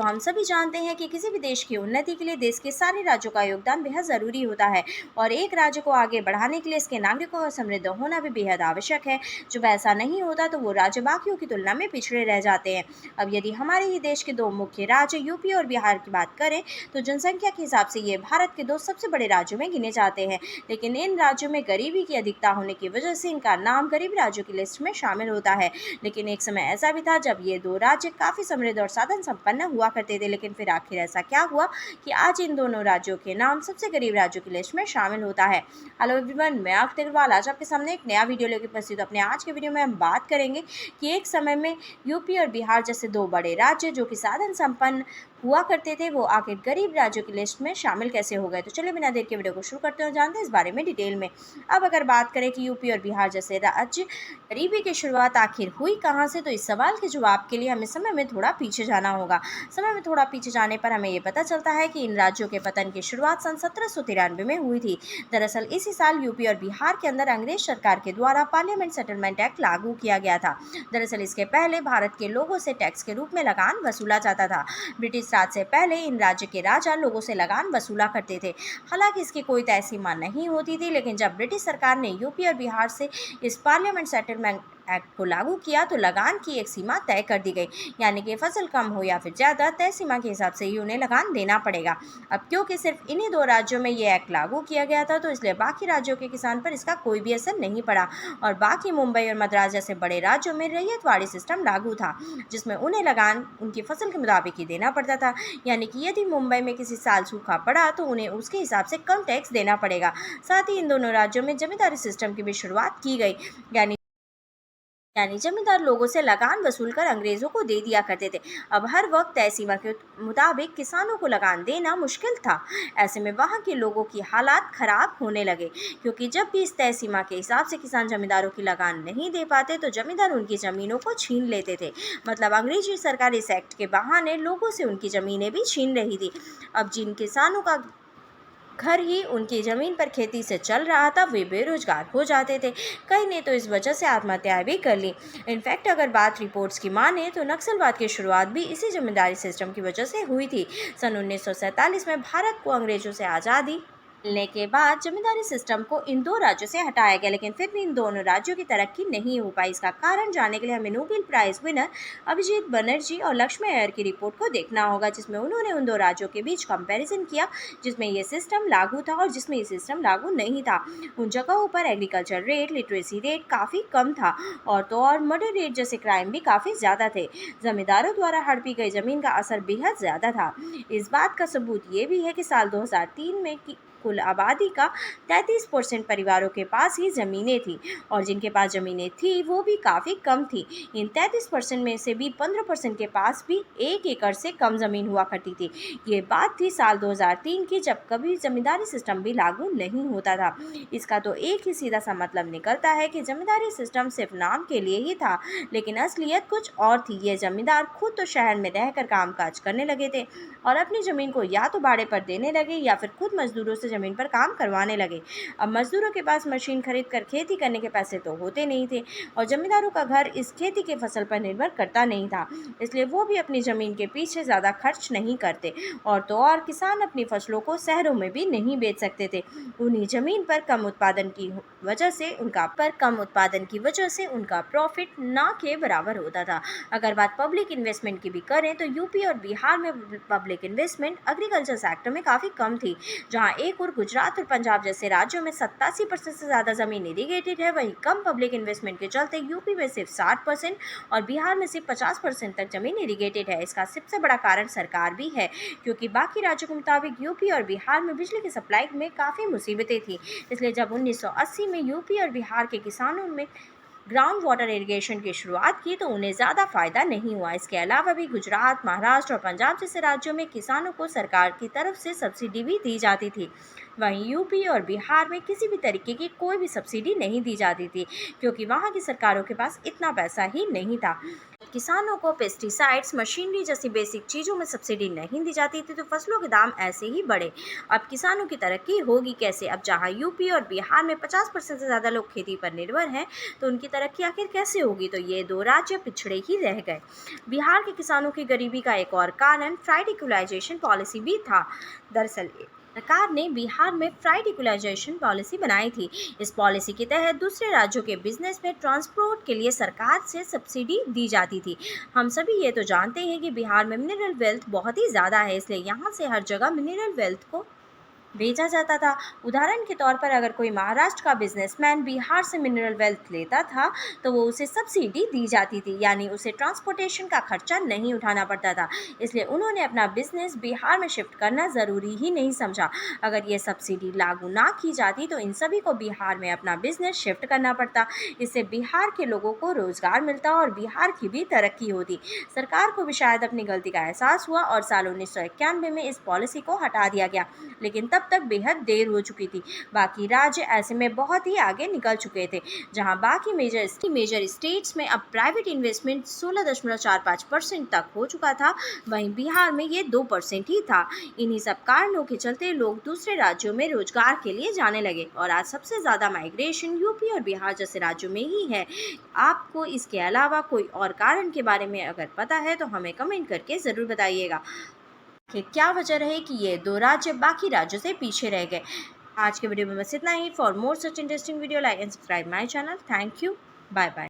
तो हम सभी जानते हैं कि किसी भी देश की उन्नति के लिए देश के सारे राज्यों का योगदान बेहद ज़रूरी होता है और एक राज्य को आगे बढ़ाने के लिए इसके नागरिकों का समृद्ध होना भी बेहद आवश्यक है। जब ऐसा नहीं होता तो वो राज्य बाकियों की तुलना में पिछड़े रह जाते हैं। अब यदि हमारे ही देश के दो मुख्य राज्य यूपी और बिहार की बात करें तो जनसंख्या के हिसाब से ये भारत के दो सबसे बड़े राज्यों में गिने जाते हैं, लेकिन इन राज्यों में गरीबी की अधिकता होने की वजह से इनका नाम गरीब राज्यों की लिस्ट में शामिल होता है। लेकिन एक समय ऐसा भी था जब ये दो राज्य काफ़ी समृद्ध और साधन संपन्न हुआ करते थे, लेकिन फिर आखिर ऐसा क्या हुआ कि आज इन दोनों राज्यों के नाम सबसे गरीब राज्यों की लिस्ट में शामिल होता है। हेलो एवरीवन, मैं आकृति अग्रवाल आज आपके सामने एक नया वीडियो लेकर उपस्थित हूं। अपने आज के वीडियो में हम बात करेंगे कि एक समय में यूपी और बिहार जैसे दो बड़े राज्य जो कि साधन संपन्न हुआ करते थे वो आखिर गरीब राज्यों की लिस्ट में शामिल कैसे हो गए। तो चलिए बिना देर के वीडियो को शुरू करते हैं और जानते हैं इस बारे में डिटेल में। अब अगर बात करें कि यूपी और बिहार जैसे राज्य गरीबी की शुरुआत आखिर हुई कहाँ से, तो इस सवाल के जवाब के लिए हमें समय में थोड़ा पीछे जाना होगा। समय में थोड़ा पीछे जाने पर हमें ये पता चलता है कि इन राज्यों के पतन की शुरुआत सन 1793 में हुई थी। दरअसल इसी साल यूपी और बिहार के अंदर अंग्रेज सरकार के द्वारा पार्लियामेंट सेटलमेंट एक्ट लागू किया गया था। दरअसल इसके पहले भारत के लोगों से टैक्स के रूप में लगान वसूला जाता था। ब्रिटिश राज से पहले इन राज्य के राजा लोगों से लगान वसूला करते थे। हालांकि इसकी कोई तय सीमा नहीं होती थी, लेकिन जब ब्रिटिश सरकार ने यूपी और बिहार से इस पार्लियामेंट सेटलमेंट एक्ट को लागू किया तो लगान की एक सीमा तय कर दी गई, यानी कि फसल कम हो या फिर ज़्यादा तय सीमा के हिसाब से ही उन्हें लगान देना पड़ेगा। अब क्योंकि सिर्फ इन्हीं दो राज्यों में ये एक्ट लागू किया गया था तो इसलिए बाकी राज्यों के किसान पर इसका कोई भी असर नहीं पड़ा और बाकी मुंबई और मद्रास जैसे बड़े राज्यों में रैयतवाड़ी सिस्टम लागू था, जिसमें उन्हें लगान उनकी फसल के मुताबिक ही देना पड़ता था। यानी कि यदि मुंबई में किसी साल सूखा पड़ा तो उन्हें उसके हिसाब से कम टैक्स देना पड़ेगा। साथ ही इन दोनों राज्यों में जमींदारी सिस्टम की भी शुरुआत की गई, यानी जमींदार लोगों से लगान वसूल कर अंग्रेजों को दे दिया करते थे। अब हर वक्त तय सीमा के मुताबिक किसानों को लगान देना मुश्किल था। ऐसे में वहां के लोगों की हालात खराब होने लगे, क्योंकि जब भी इस तय सीमा के हिसाब से किसान जमींदारों की लगान नहीं दे पाते तो जमींदार उनकी जमीनों को छीन लेते थे। मतलब अंग्रेजी सरकार इस एक्ट के बहाने लोगों से उनकी जमीनें भी छीन रही थी। अब जिन किसानों का घर ही उनकी ज़मीन पर खेती से चल रहा था वे बेरोजगार हो जाते थे। कई ने तो इस वजह से आत्महत्याएं भी कर ली। इनफैक्ट अगर बात रिपोर्ट्स की माने तो नक्सलवाद की शुरुआत भी इसी जमींदारी सिस्टम की वजह से हुई थी। सन 1947 में भारत को अंग्रेजों से आज़ादी मिलने के बाद जमींदारी सिस्टम को इन दो राज्यों से हटाया गया, लेकिन फिर भी इन दोनों राज्यों की तरक्की नहीं हो पाई। इसका कारण जानने के लिए हमें Nobel prize winner Abhijit Banerjee और लक्ष्मी अय्यर की रिपोर्ट को देखना होगा, जिसमें उन्होंने उन दो राज्यों के बीच कंपैरिजन किया जिसमें ये सिस्टम लागू था और जिसमें ये सिस्टम लागू नहीं था। उन जगहों पर एग्रीकल्चर रेट, लिटरेसी रेट काफ़ी कम था और तो और मर्डर रेट जैसे क्राइम भी काफ़ी ज़्यादा थे। जमींदारों द्वारा हड़पी गई जमीन का असर बेहद ज़्यादा था। इस बात का सबूत ये भी है कि साल 2003 में कुल आबादी का 33% परिवारों के पास ही ज़मीनें थी और जिनके पास ज़मीनें थी वो भी काफ़ी कम थी। इन 33% में से भी 15% के पास भी 1 एकड़ से कम ज़मीन हुआ करती थी। ये बात थी साल 2003 की, जब कभी ज़मींदारी सिस्टम भी लागू नहीं होता था। इसका तो एक ही सीधा सा मतलब निकलता है कि ज़मींदारी सिस्टम सिर्फ नाम के लिए ही था, लेकिन असलियत कुछ और थी। ये ज़मींदार खुद तो शहर में रहकर कामकाज करने लगे थे और अपनी ज़मीन को या तो भाड़े पर देने लगे या फिर खुद मजदूरों से ज़मीन पर काम करवाने लगे। अब मजदूरों के पास मशीन खरीद कर खेती करने के पैसे तो होते नहीं थे और जमींदारों का घर इस खेती के फसल पर निर्भर करता नहीं था, इसलिए वो भी अपनी ज़मीन के पीछे ज़्यादा खर्च नहीं करते और तो और किसान अपनी फसलों को शहरों में भी नहीं बेच सकते थे। उन्हीं ज़मीन पर कम उत्पादन की वजह से उनका प्रॉफिट ना के बराबर होता था। अगर बात पब्लिक इन्वेस्टमेंट की भी करें तो यूपी और बिहार में पब्लिक इन्वेस्टमेंट एग्रीकल्चर सेक्टर में काफ़ी कम थी। जहां एक और गुजरात और पंजाब जैसे राज्यों में 87% से ज़्यादा ज़मीन इरीगेटेड है, वहीं कम पब्लिक इन्वेस्टमेंट के चलते यूपी में सिर्फ 60% और बिहार में सिर्फ 50% तक ज़मीन इरीगेटेड है। इसका सबसे बड़ा कारण सरकार भी है, क्योंकि बाकी राज्यों के मुताबिक यूपी और बिहार में बिजली की सप्लाई में काफ़ी मुसीबतें थी। इसलिए जब 1980 में यूपी और बिहार के किसानों में ग्राउंड वाटर इरिगेशन की शुरुआत की तो उन्हें ज़्यादा फायदा नहीं हुआ। इसके अलावा भी गुजरात, महाराष्ट्र और पंजाब जैसे राज्यों में किसानों को सरकार की तरफ से सब्सिडी भी दी जाती थी। वहीं यूपी और बिहार में किसी भी तरीके की कोई भी सब्सिडी नहीं दी जाती थी, क्योंकि वहाँ की सरकारों के पास इतना पैसा ही नहीं था। किसानों को पेस्टिसाइड्स, मशीनरी जैसी बेसिक चीज़ों में सब्सिडी नहीं दी जाती थी तो फसलों के दाम ऐसे ही बढ़े। अब किसानों की तरक्की होगी कैसे? अब जहां यूपी और बिहार में 50% से ज़्यादा लोग खेती पर निर्भर हैं तो उनकी तरक्की आखिर कैसे होगी? तो ये दो राज्य पिछड़े ही रह गए। बिहार के किसानों की गरीबी का एक और कारण प्राइड इक्वलाइजेशन पॉलिसी भी था। दरअसल सरकार ने बिहार में प्राइड इक्वलाइजेशन पॉलिसी बनाई थी। इस पॉलिसी के तहत दूसरे राज्यों के बिजनेस में ट्रांसपोर्ट के लिए सरकार से सब्सिडी दी जाती थी। हम सभी ये तो जानते हैं कि बिहार में मिनरल वेल्थ बहुत ही ज़्यादा है, इसलिए यहाँ से हर जगह मिनरल वेल्थ को बेचा जाता था। उदाहरण के तौर पर अगर कोई महाराष्ट्र का बिजनेसमैन बिहार से मिनरल वेल्थ लेता था तो वो उसे सब्सिडी दी जाती थी, यानी उसे ट्रांसपोर्टेशन का खर्चा नहीं उठाना पड़ता था। इसलिए उन्होंने अपना बिजनेस बिहार में शिफ्ट करना ज़रूरी ही नहीं समझा। अगर ये सब्सिडी लागू ना की जाती तो इन सभी को बिहार में अपना बिजनेस शिफ्ट करना पड़ता। इससे बिहार के लोगों को रोजगार मिलता और बिहार की भी तरक्की होती। सरकार को भी शायद अपनी गलती का एहसास हुआ और साल 1991 में इस पॉलिसी को हटा दिया गया, लेकिन तब तक बेहद देर हो चुकी थी। बाकी राज्य ऐसे में बहुत ही आगे निकल चुके थे। जहां बाकी मेजर स्टेट्स में अब प्राइवेट इन्वेस्टमेंट 16.45% तक हो चुका था, वहीं बिहार में ये 2% ही था। इन्हीं सब कारणों के चलते लोग दूसरे राज्यों में रोजगार के लिए जाने लगे और आज सबसे ज़्यादा माइग्रेशन यूपी और बिहार जैसे राज्यों में ही है। आपको इसके अलावा कोई और कारण के बारे में अगर पता है तो हमें कमेंट करके ज़रूर बताइएगा कि क्या वजह रहे कि ये दो राज्य बाकी राज्यों से पीछे रह गए। आज के वीडियो में बस इतना ही। For more such interesting video like and subscribe my channel. Thank you. Bye bye.